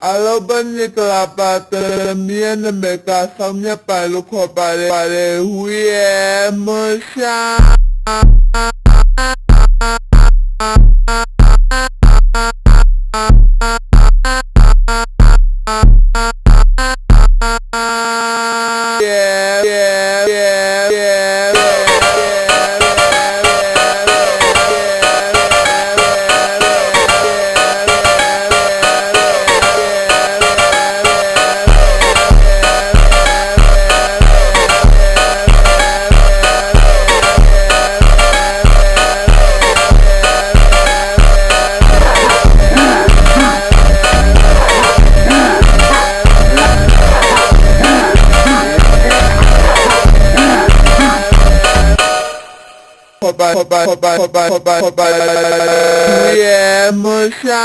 Alobaniklapata miana meka samnya palu ko pare huye musha Hoba, yeah, musha.